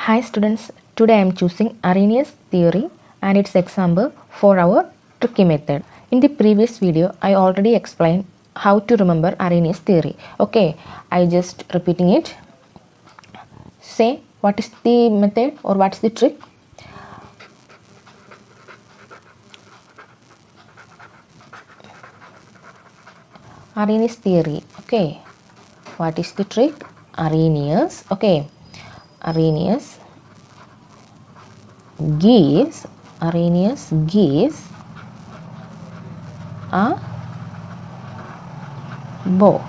Hi students, today I am choosing Arrhenius Theory and its example for our tricky method. In the previous video, I already explained how to remember Arrhenius Theory. Okay, I just repeating it. Say what is the method or what is the trick? Arrhenius Theory. Okay, what is the trick? Arrhenius. Okay, Arrhenius gives a bow.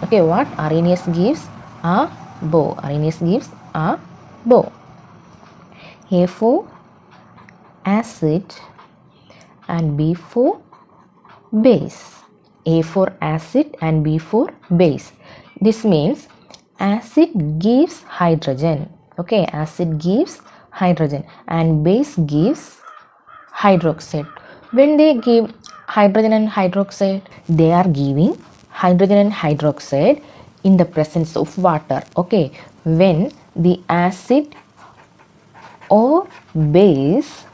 Okay, what? Arrhenius gives a bow. Arrhenius gives a bow. A for acid and B for base. A for acid and B for base. This means acid gives hydrogen. Okay, acid gives hydrogen and base gives hydroxide. When they give hydrogen and hydroxide, they are giving hydrogen and hydroxide in the presence of water. Okay, when the acid or base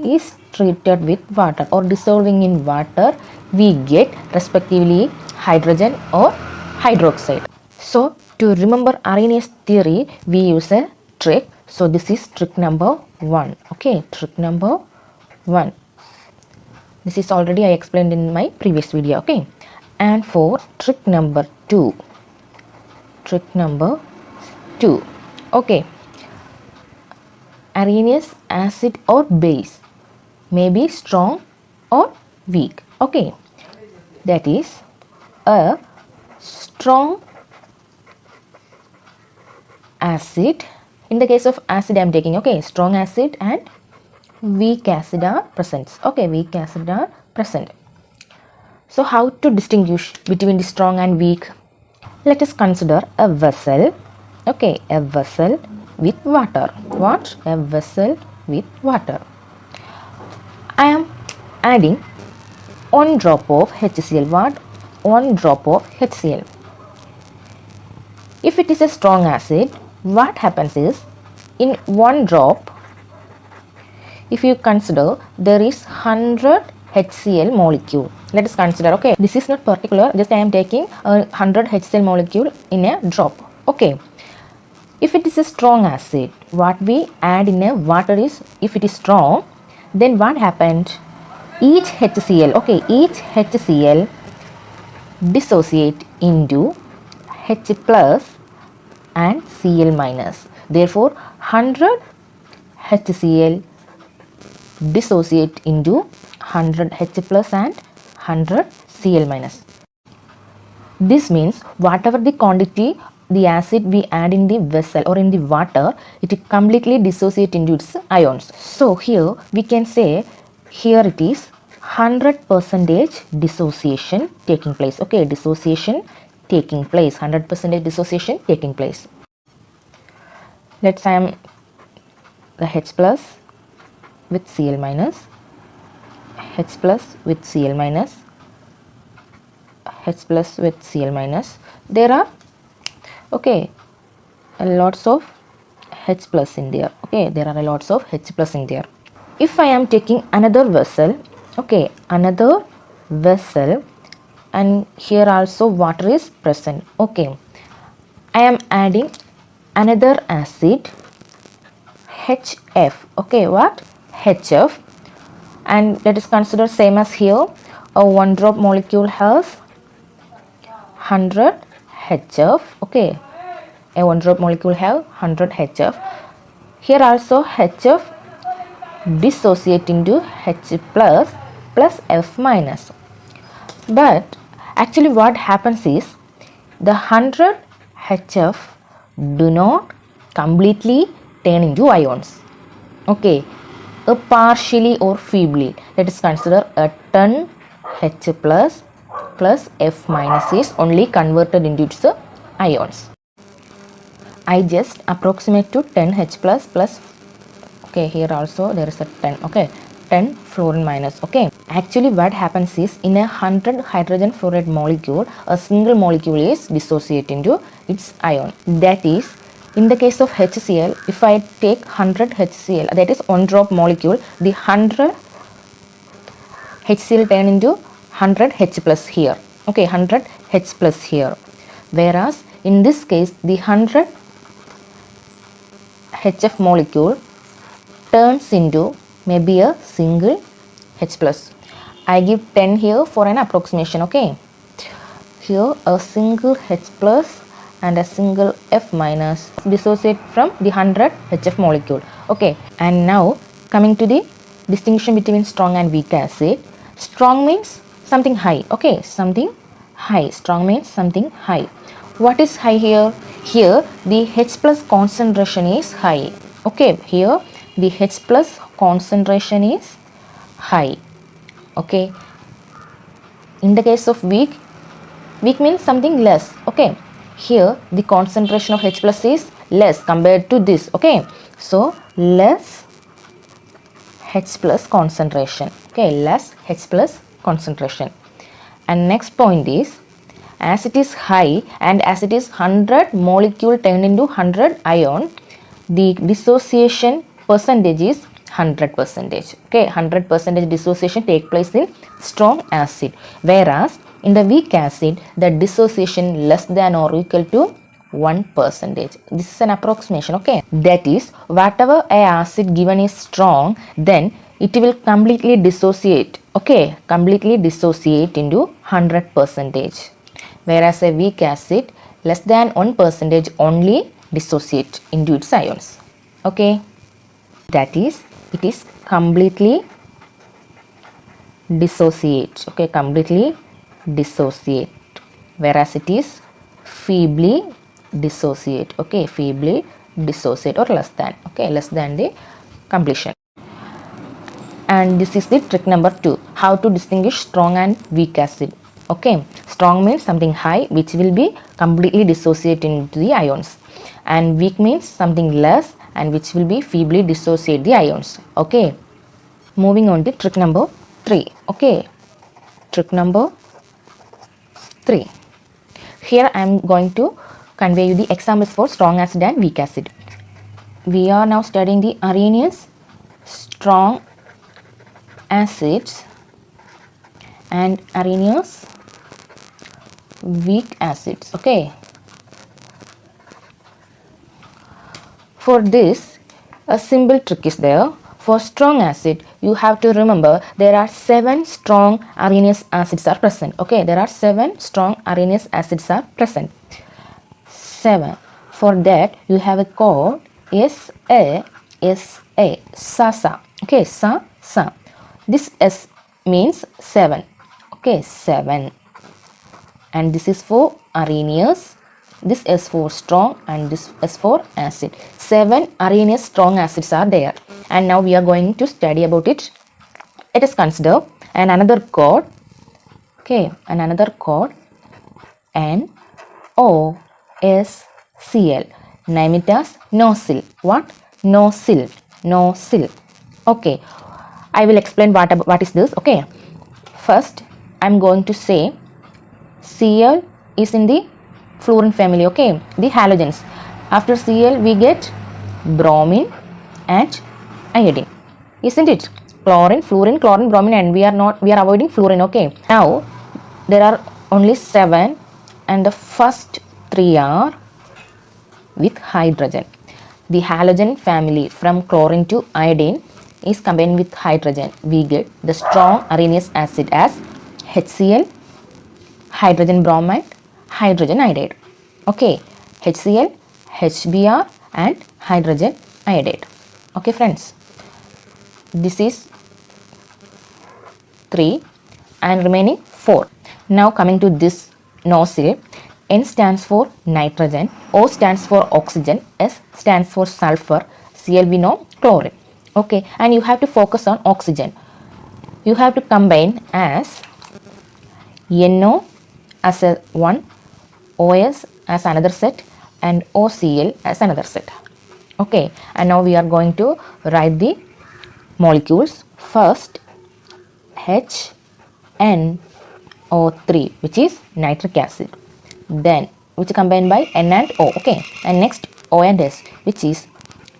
is treated with water or dissolving in water, we get respectively hydrogen or hydroxide. So to remember Arrhenius theory, we use a trick. So this is trick number 1. Okay, trick number 1. This is already I explained in my previous video. Okay, and for trick number 2. Okay, Arrhenius acid or base may be strong or weak. Okay, that is a strong acid. In the case of acid I am taking, okay, strong acid and weak acid are present. Okay, weak acid are present. So how to distinguish between the strong and weak? Let us consider a vessel. Okay, a vessel with water. What? A vessel with water. I am adding 1 drop of HCl. What? 1 drop of HCl. If it is a strong acid, what happens is, in 1 drop, if you consider, there is 100 HCl molecule. Let us consider, okay, this is not particular, just I am taking 100 HCl molecule in a drop. Okay, if it is a strong acid, what we add in a water is, if it is strong, then what happened? Each HCl, okay, each HCl dissociate into H plus and Cl minus. Therefore, 100 HCl dissociate into 100 H plus and 100 Cl minus. This means whatever the quantity the acid we add in the vessel or in the water, it completely dissociate into its ions. So here we can say, here it is 100% dissociation taking place. Okay, dissociation taking place, 100% dissociation taking place. Let's say I am the H plus with Cl minus, H plus with Cl minus, H plus with Cl minus. There are, okay, lots of H plus in there. Okay, there are lots of H plus in there. If I am taking another vessel, okay, another vessel, and here also water is present. Okay, I am adding another acid, HF. Okay, what? HF. And let us consider same as here, a 1 drop molecule has 100 HF. Okay, a 1 drop molecule have 100 HF. Here also HF dissociate into H plus plus F minus. But actually what happens is, the 100 HF do not completely turn into ions. Okay, a partially or feebly. Let us consider a 10 H plus plus F minus is only converted into its ions. I just approximate to 10 H plus plus, okay, here also there is a 10, okay, 10 fluorine minus. Okay, actually what happens is, in a 100 hydrogen fluoride molecule, a single molecule is dissociated into its ion. That is In the case of HCl, if I take 100 HCl, that is 1 drop molecule, the 100 HCl turn into 100 H plus here. Okay, 100 H plus here. Whereas in this case, the 100 HF molecule turns into maybe a single H plus. I give 10 here for an approximation. Okay, here a single H plus and a single F minus dissociate from the 100 HF molecule. Okay, and now coming to the distinction between strong and weak acid. Strong means something high. Okay, something high. Strong means something high. What is high here? Here the H plus concentration is high. Okay, here the H plus concentration is high. Okay, in the case of weak means something less. Okay, here the concentration of H plus is less compared to this. Okay, so less H plus concentration. Okay, less H plus concentration. And next point is, as it is high and as it is 100 molecule turned into 100 ion, the dissociation percentage is 100%. Okay, 100% dissociation take place in strong acid, whereas in the weak acid the dissociation less than or equal to 1%. This is an approximation. Okay, that is, whatever a acid given is strong, then it will completely dissociate. Okay, completely dissociate into 100%, whereas a weak acid less than 1% only dissociate into its ions. Okay, that is, it is completely dissociate. Okay, completely dissociate, whereas it is feebly dissociate. Okay, feebly dissociate or less than. Okay, less than the completion. And this is the trick number 2, how to distinguish strong and weak acid. Okay, strong means something high which will be completely dissociate into the ions, and weak means something less and which will be feebly dissociate the ions. Okay, moving on to trick number 3. Okay, trick number 3. Here I am going to convey you the examples for strong acid and weak acid. We are now studying the Arrhenius strong acids and Arrhenius weak acids. Okay, for this a simple trick is there. For strong acid, you have to remember there are 7 strong Arrhenius acids are present. Okay, there are 7 strong Arrhenius acids are present. 7. For that you have a code SA, SA. Okay, Sa. This S means 7. Okay, 7. And this is for Arrhenius. This is for strong and this is for acid. 7 Arrhenius strong acids are there. And now we are going to study about it. Let us consider another code. Okay, another code NOSCl. Name it as nosyl. What? Nosyl. Okay, I will explain what is this. Okay, first I am going to say Cl is in the fluorine family. Okay, the halogens. After Cl we get bromine and iodine, isn't it? Chlorine, fluorine, chlorine, bromine, and we are avoiding fluorine. Okay, now there are only 7 and the first 3 are with hydrogen. The halogen family from chlorine to iodine is combined with hydrogen. We get the strong Arrhenius acid as HCl, hydrogen bromide, hydrogen iodide. Okay, HCl, HBr and hydrogen iodide. Okay friends, this is 3 and remaining 4. Now coming to this nosyl, N stands for nitrogen, O stands for oxygen, S stands for sulfur, Cl we know chlorine. Okay, and you have to focus on oxygen. You have to combine as NO as a one, OS as another set and OCl as another set. Okay, and now we are going to write the molecules. First HNO3, which is nitric acid, then which combined by N and O. Okay, and next O and S, which is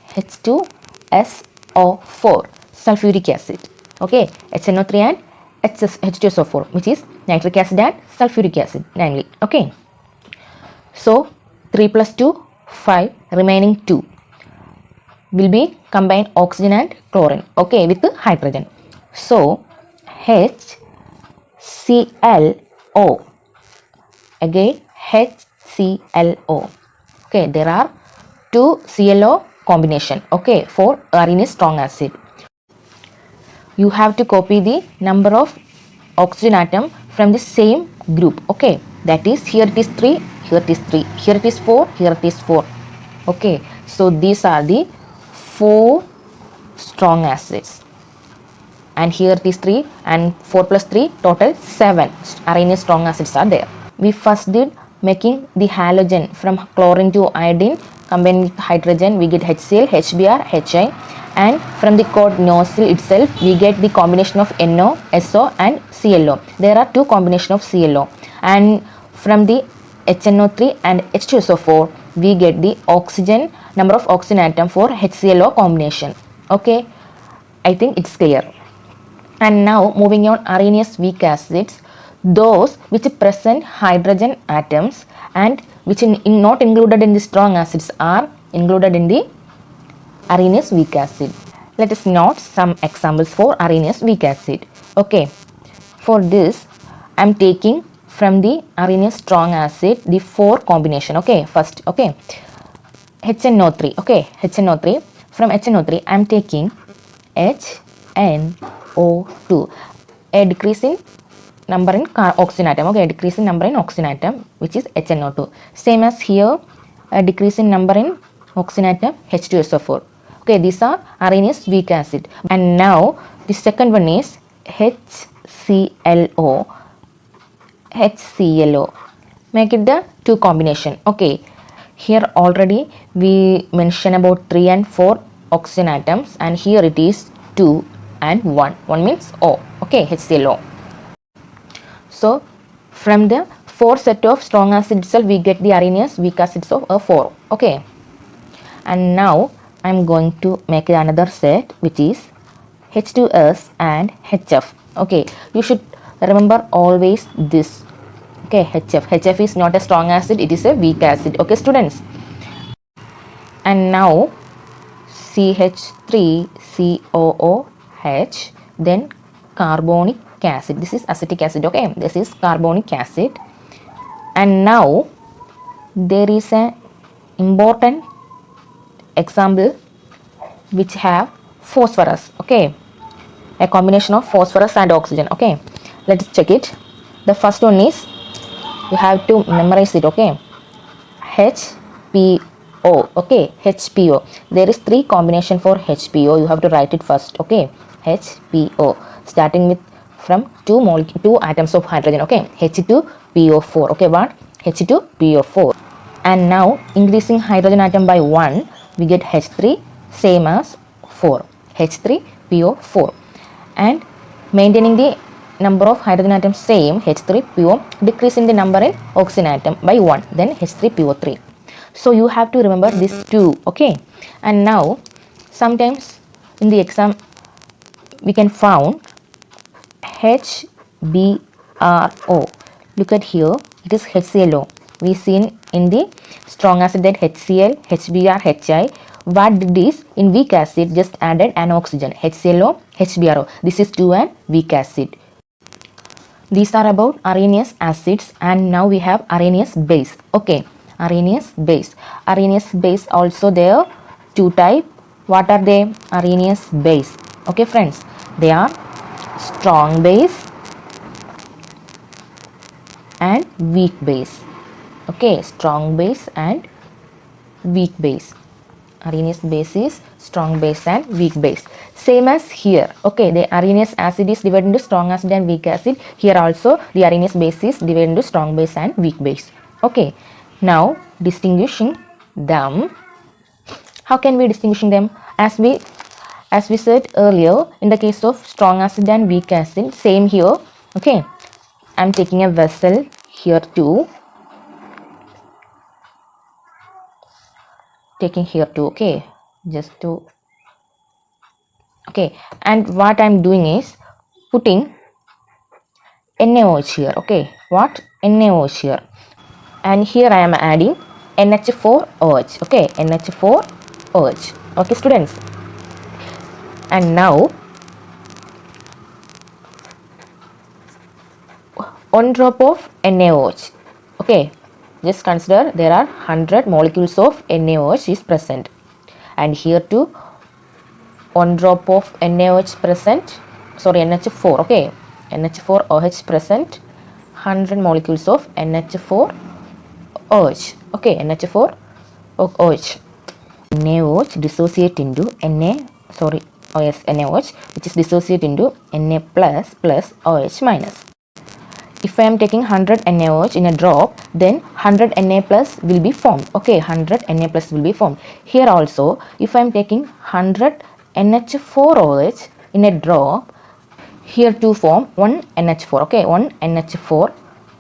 H2SO4, sulfuric acid. Okay, HNO3 and H2SO4, which is nitric acid and sulfuric acid, namely. Okay, so 3 plus 2, 5, remaining 2 will be combined oxygen and chlorine, okay, with hydrogen. So HClO, again HClO. Okay, there are two ClO combination, okay, for Arrhenius strong acid. You have to copy the number of oxygen atom from the same group, okay, that is here it is 3, here it is 3, here it is 4, here it is 4. Okay, so these are the 4 strong acids, and here it is 3, and 4 plus 3 total 7 Arrhenius strong acids are there. We first did making the halogen from chlorine to iodine, combined with hydrogen we get HCl, HBr, HI, and from the code nozzle itself we get the combination of NO, SO and ClO. There are two combination of ClO, and from the HNO3 and H2SO4 we get the oxygen, number of oxygen atom for HClO combination. Okay, I think it's clear. And now moving on, Arrhenius weak acids, those which present hydrogen atoms and which not included in the strong acids are included in the Arrhenius weak acid. Let us note some examples for Arrhenius weak acid. Okay, for this I am taking from the Arrhenius strong acid the 4 combination. Okay, first, okay, HNO3. Okay, HNO3. From HNO3 I am taking HNO2, a decrease in number in oxygen atom. Okay, a decrease in number in oxygen atom, which is HNO2. Same as here, a decrease in number in oxygen atom, H2SO4. Okay, these are Arrhenius weak acid. And now the second one is HClO. HClO. Make it the 2 combination. Okay, here already we mentioned about 3 and 4 oxygen atoms, and here it is 2 and 1. 1 means O. Okay, HClO. So from the 4 set of strong acid itself we get the Arrhenius weak acids of 4. Okay, and now I am going to make another set which is H2S and HF. Okay, you should remember always this. Okay, HF. HF is not a strong acid, it is a weak acid. Okay, students. And now CH3COOH, then carbonic acid. This is acetic acid. Okay, this is carbonic acid. And now there is an important example which have phosphorus. Okay, a combination of phosphorus and oxygen. Okay, let's check it. The first one is, you have to memorize it. Okay, HPO. Okay, HPO. There is 3 combination for HPO. You have to write it first. Okay, HPO, starting with from 2 atoms of hydrogen. Okay, H2PO4. Okay, what? H2PO4. And now increasing hydrogen atom by 1 we get H3, same as 4, H3PO4, and maintaining the number of hydrogen atoms same, H3PO, decreasing the number in oxygen atom by 1, then H3PO3. So you have to remember this 2. Okay, and now sometimes in the exam we can found HBRO. Look at here, it is HClO. We seen in the strong acid that HCl, HBr, HI. What did this in weak acid? Just added an oxygen, HClO, HBRO. This is 2 and weak acid. These are about Arrhenius acids, and now we have Arrhenius base. Okay, Arrhenius base. Arrhenius base also there 2 type. What are they? Arrhenius base. Okay, friends, they are strong base and weak base. Okay, strong base and weak base. Arrhenius base is strong base and weak base. Same as here. Okay, the Arrhenius acid is divided into strong acid and weak acid. Here also the Arrhenius base is divided into strong base and weak base. Okay, now distinguishing them. How can we distinguish them? As we said earlier, in the case of strong acid and weak acid, same here. Okay, I am taking a vessel here too. taking here too. Okay, just to, okay, and what I'm doing is putting NaOH here. Okay, what? NaOH here, and here I am adding NH4OH. Okay, NH4OH. Okay, students, and now one drop of NaOH. Okay, just consider there are 100 molecules of NaOH is present, and here too one drop of NaOH present, sorry, NH4. Okay, NH4OH present, 100 molecules of NH4OH. Okay, NH4OH. NaOH dissociate into NaOH, which is dissociate into Na plus plus OH minus. If I am taking 100 NaOH in a drop, then 100 Na plus will be formed. Okay, 100 Na plus will be formed. Here also, if I am taking 100 NH4OH in a drop, here to form 1 NH4. Okay, 1 NH4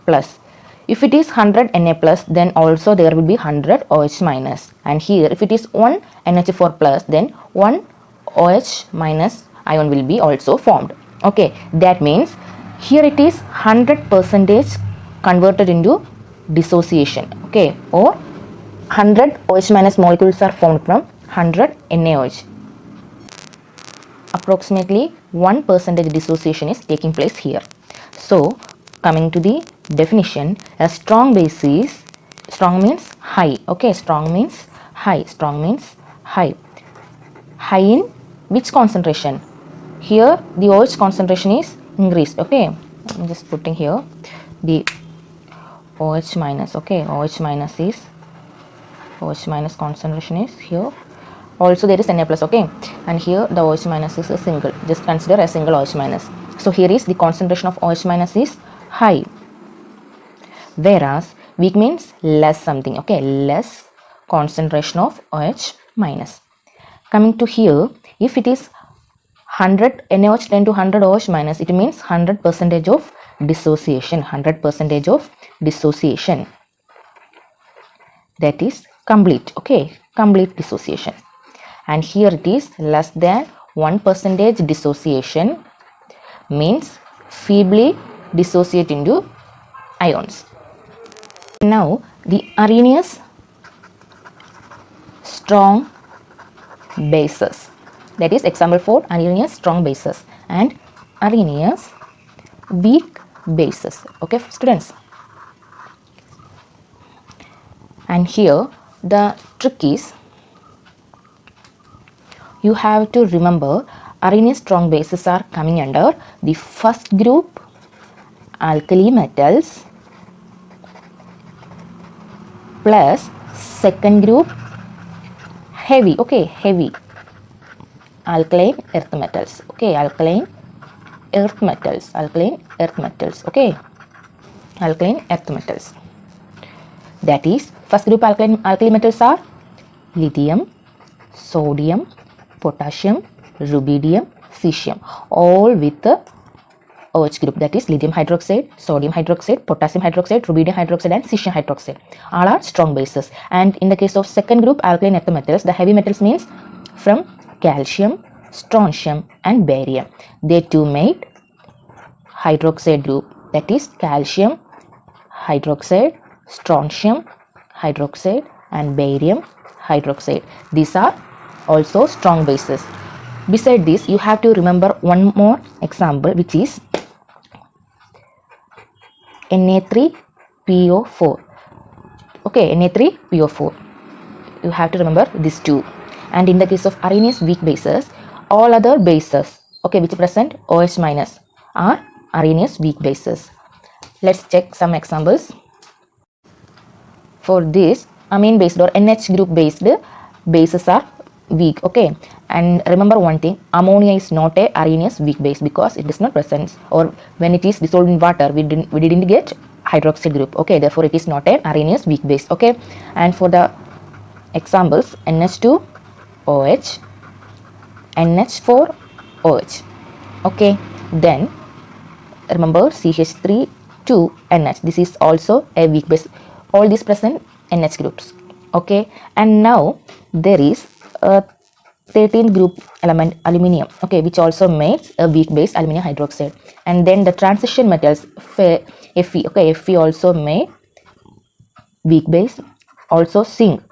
plus. If it is 100 Na plus, then also there will be 100 OH minus. And here, if it is 1 NH4 plus, then 1 OH minus ion will be also formed. Okay, that means here it is 100% converted into dissociation. Okay, or 100 OH minus molecules are formed from 100 NaOH. Approximately 1% dissociation is taking place here. So, coming to the definition, a strong base is, strong means high. Okay, strong means high. Strong means high. High in which concentration? Here the OH concentration is increased. Okay, I'm just putting here the OH minus. Okay, OH minus concentration is here. Also there is Na plus. Okay, and here the OH minus is a single. Just consider a single OH minus. So here is the concentration of OH minus is high, whereas weak means less something. Okay, less concentration of OH minus. Coming to here, if it is 100 NaOH 10 to 100 OH minus, it means 100% of dissociation. 100% of dissociation. That is complete. Okay, complete dissociation. And here it is less than 1% dissociation, means feebly dissociate into ions. Now the Arrhenius strong bases, that is example for Arrhenius strong bases and Arrhenius weak bases. Okay, students, and here the trick is you have to remember Arrhenius strong bases are coming under the first group alkali metals plus second group heavy. Okay, heavy alkaline earth metals. Okay, alkaline earth metals. Okay, alkaline earth metals. That is, first group alkali metals are lithium, sodium, potassium, rubidium, cesium, all with the OH group, that is lithium hydroxide, sodium hydroxide, potassium hydroxide, rubidium hydroxide and cesium hydroxide. All are strong bases. And in the case of second group alkaline earth metals, the heavy metals means from calcium, strontium and barium. They too made hydroxide group, that is calcium hydroxide, strontium hydroxide and barium hydroxide. These are also strong bases. Beside this, you have to remember one more example, which is Na3PO4. Okay, Na3PO4. You have to remember these two. And in the case of Arrhenius weak bases, all other bases, okay, which present OH minus are Arrhenius weak bases. Let's check some examples. For this, amine based or NH group based bases are weak. Okay, and remember one thing, ammonia is not a Arrhenius weak base because it is not present, or when it is dissolved in water we didn't get hydroxyl group. Okay, therefore it is not a Arrhenius weak base. Okay, and for the examples, NH2OH, NH4OH. Okay, then remember CH3 2NH, this is also a weak base. All these present NH groups. Okay, and now there is a 13th group element aluminium, okay, which also makes a weak base aluminium hydroxide. And then the transition metals Fe, okay, Fe also made weak base, also zinc.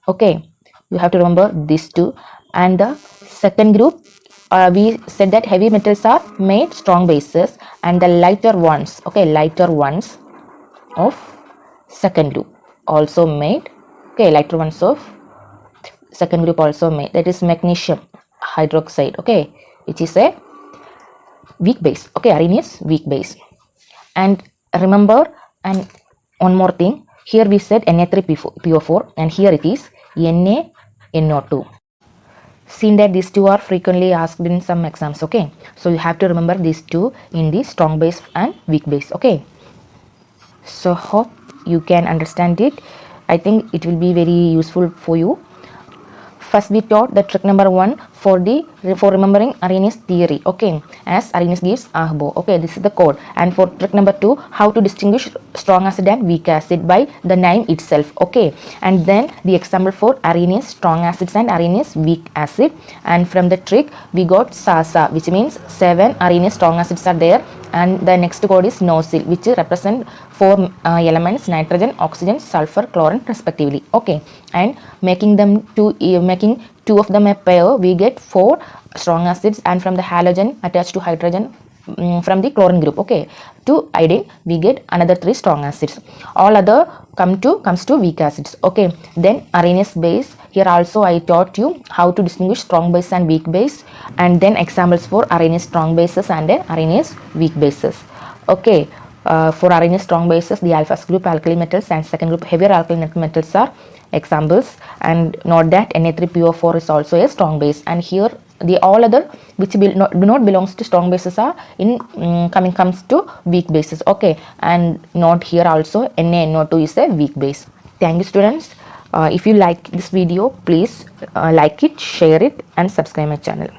Okay, you have to remember these two. And the second group, we said that heavy metals are made strong bases, and the lighter ones, okay, lighter ones of second group also made, okay, lighter ones of second group also made, that is magnesium hydroxide, okay, which is a weak base, okay, Arrhenius weak base. And remember, and one more thing, here we said Na3PO4 and here it is NaNO2. Seen that these two are frequently asked in some exams, okay, so you have to remember these two in the strong base and weak base, okay. So hope you can understand it. I think it will be very useful for you. First we taught the trick number 1 for remembering Arrhenius theory, okay, as Arrhenius gives Ahbo, okay, this is the code. And for trick number 2, how to distinguish strong acid and weak acid by the name itself, okay. And then the example for Arrhenius strong acids and Arrhenius weak acid. And from the trick we got SASA, which means 7 Arrhenius strong acids are there, and the next code is NOSIL, which represent 4 elements, nitrogen, oxygen, sulfur, chlorine respectively, okay. And making two of them a pair, we get 4 strong acids, and from the halogen attached to hydrogen from the chlorine group, okay, to iodine we get another 3 strong acids. All other comes to weak acids, okay. Then Arrhenius base, here also I taught you how to distinguish strong base and weak base, and then examples for Arrhenius strong bases and then Arrhenius weak bases, okay. For Arrhenius strong bases, the alpha group alkali metals and second group heavier alkali metals are examples. And note that Na3PO4 is also a strong base, and here the all other which do not belongs to strong bases are in comes to weak bases, okay. And note here also NaNO2 is a weak base. Thank you students. If you like this video, please like it, share it and subscribe my channel.